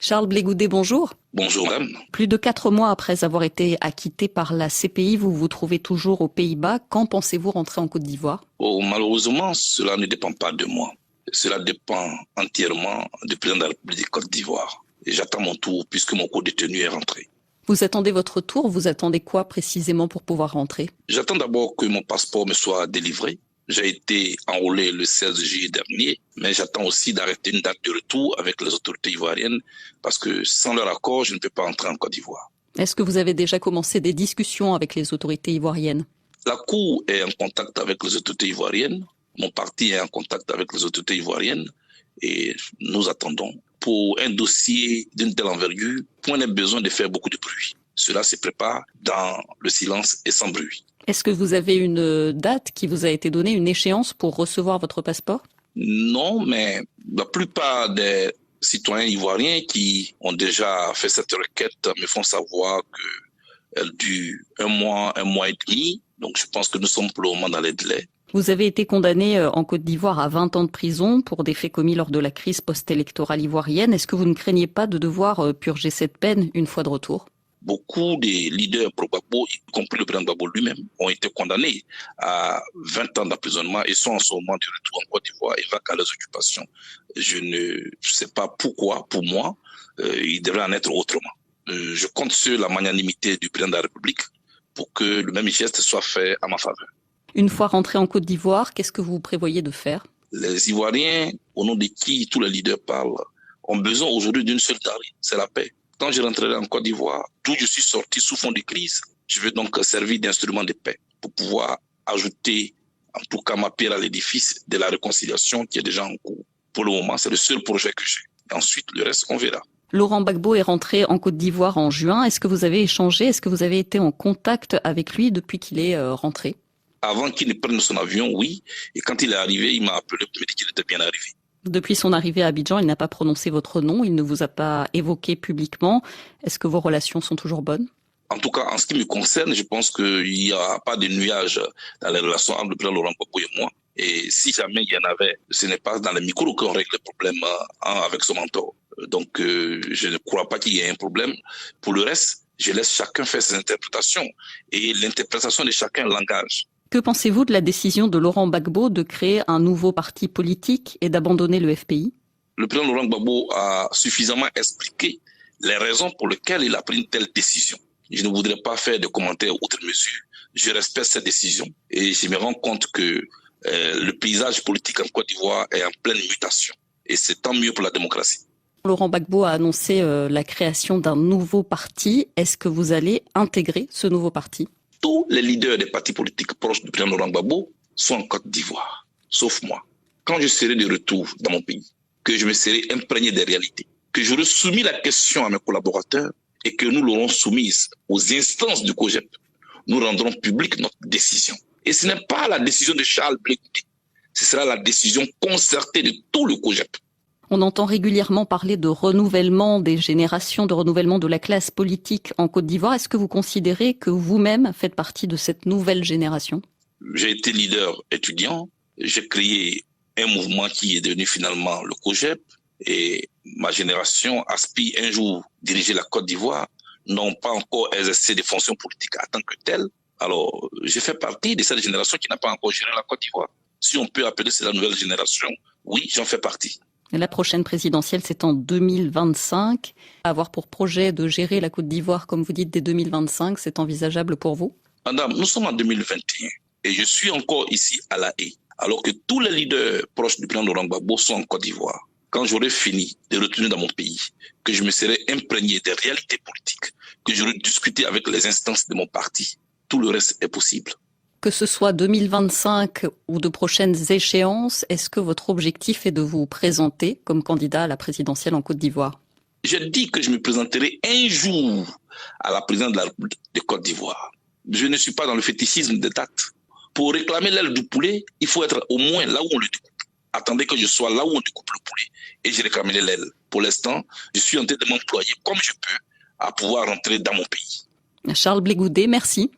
Charles Blégoudet, bonjour. Bonjour madame. Plus de 4 mois après avoir été acquitté par la CPI, vous vous trouvez toujours aux Pays-Bas. Quand pensez-vous rentrer en Côte d'Ivoire? Malheureusement, cela ne dépend pas de moi. Cela dépend entièrement du président de la République de Côte d'Ivoire. Et j'attends mon tour puisque mon co-détenu est rentré. Vous attendez votre tour, vous attendez quoi précisément pour pouvoir rentrer? J'attends d'abord que mon passeport me soit délivré. J'ai été enrôlé le 16 juillet dernier, mais j'attends aussi d'arrêter une date de retour avec les autorités ivoiriennes parce que sans leur accord, je ne peux pas entrer en Côte d'Ivoire. Est-ce que vous avez déjà commencé des discussions avec les autorités ivoiriennes? La Cour est en contact avec les autorités ivoiriennes, mon parti est en contact avec les autorités ivoiriennes et nous attendons. Pour un dossier d'une telle envergure, point n'est besoin de faire beaucoup de bruit. Cela se prépare dans le silence et sans bruit. Est-ce que vous avez une date qui vous a été donnée, une échéance pour recevoir votre passeport? Non, mais la plupart des citoyens ivoiriens qui ont déjà fait cette requête me font savoir qu'elle dure un mois et demi. Donc je pense que nous sommes pour le moment dans les délais. Vous avez été condamné en Côte d'Ivoire à 20 ans de prison pour des faits commis lors de la crise post-électorale ivoirienne. Est-ce que vous ne craignez pas de devoir purger cette peine une fois de retour? Beaucoup des leaders pro-Gbagbo, y compris le président Gbagbo lui-même, ont été condamnés à 20 ans d'emprisonnement et sont en ce moment de retour en Côte d'Ivoire et vaquent à leurs occupations. Je ne sais pas pourquoi, pour moi, il devrait en être autrement. Je compte sur la magnanimité du président de la République pour que le même geste soit fait à ma faveur. Une fois rentré en Côte d'Ivoire, qu'est-ce que vous prévoyez de faire? Les Ivoiriens, au nom de qui tous les leaders parlent, ont besoin aujourd'hui d'une seule denrée, c'est la paix. Quand je rentrerai en Côte d'Ivoire, d'où je suis sorti sous fond de crise, je vais donc servir d'instrument de paix pour pouvoir ajouter, en tout cas, ma pierre à l'édifice de la réconciliation qui est déjà en cours. Pour le moment, c'est le seul projet que j'ai. Et ensuite, le reste, on verra. Laurent Gbagbo est rentré en Côte d'Ivoire en juin. Est-ce que vous avez échangé? Est-ce que vous avez été en contact avec lui depuis qu'il est rentré? Avant qu'il ne prenne son avion, oui. Et quand il est arrivé, il m'a appelé pour me dire qu'il était bien arrivé. Depuis son arrivée à Abidjan, il n'a pas prononcé votre nom, il ne vous a pas évoqué publiquement. Est-ce que vos relations sont toujours bonnes? En tout cas, en ce qui me concerne, je pense qu'il n'y a pas de nuage dans les relations entre le président Laurent Gbagbo et moi. Et si jamais il y en avait, ce n'est pas dans les micros qu'on règle les problèmes avec son mentor. Donc, je ne crois pas qu'il y ait un problème. Pour le reste, je laisse chacun faire ses interprétations. Et l'interprétation de chacun l'engage. Que pensez-vous de la décision de Laurent Gbagbo de créer un nouveau parti politique et d'abandonner le FPI? Le président Laurent Gbagbo a suffisamment expliqué les raisons pour lesquelles il a pris une telle décision. Je ne voudrais pas faire de commentaires outre mesure. Je respecte cette décision et je me rends compte que le paysage politique en Côte d'Ivoire est en pleine mutation. Et c'est tant mieux pour la démocratie. Laurent Gbagbo a annoncé la création d'un nouveau parti. Est-ce que vous allez intégrer ce nouveau parti? Tous les leaders des partis politiques proches du président Laurent Gbagbo sont en Côte d'Ivoire, sauf moi. Quand je serai de retour dans mon pays, que je me serai imprégné des réalités, que j'aurai soumis la question à mes collaborateurs et que nous l'aurons soumise aux instances du COJEP, nous rendrons publique notre décision. Et ce n'est pas la décision de Charles Blégoudet, ce sera la décision concertée de tout le COJEP. On entend régulièrement parler de renouvellement des générations, de renouvellement de la classe politique en Côte d'Ivoire. Est-ce que vous considérez que vous-même faites partie de cette nouvelle génération? J'ai été leader étudiant, j'ai créé un mouvement qui est devenu finalement le COJEP et ma génération aspire un jour diriger la Côte d'Ivoire, n'ont pas encore exercé des fonctions politiques en tant que telles. Alors, je fais partie de cette génération qui n'a pas encore géré la Côte d'Ivoire. Si on peut appeler ça la nouvelle génération, oui, j'en fais partie. La prochaine présidentielle, c'est en 2025. Avoir pour projet de gérer la Côte d'Ivoire, comme vous dites, dès 2025, c'est envisageable pour vous? Madame, nous sommes en 2021 et je suis encore ici à La Haye, alors que tous les leaders proches du président Laurent Gbagbo sont en Côte d'Ivoire. Quand j'aurai fini de retourner dans mon pays, que je me serai imprégné des réalités politiques, que j'aurai discuté avec les instances de mon parti, tout le reste est possible. Que ce soit 2025 ou de prochaines échéances, est-ce que votre objectif est de vous présenter comme candidat à la présidentielle en Côte d'Ivoire? J'ai dit que je me présenterai un jour à la présidence de la République de Côte d'Ivoire. Je ne suis pas dans le fétichisme des dates. Pour réclamer l'aile du poulet, il faut être au moins là où on le découpe. Attendez que je sois là où on découpe le poulet et je réclamerai l'aile. Pour l'instant, je suis en train de m'employer comme je peux à pouvoir rentrer dans mon pays. Charles Blégoudet, merci.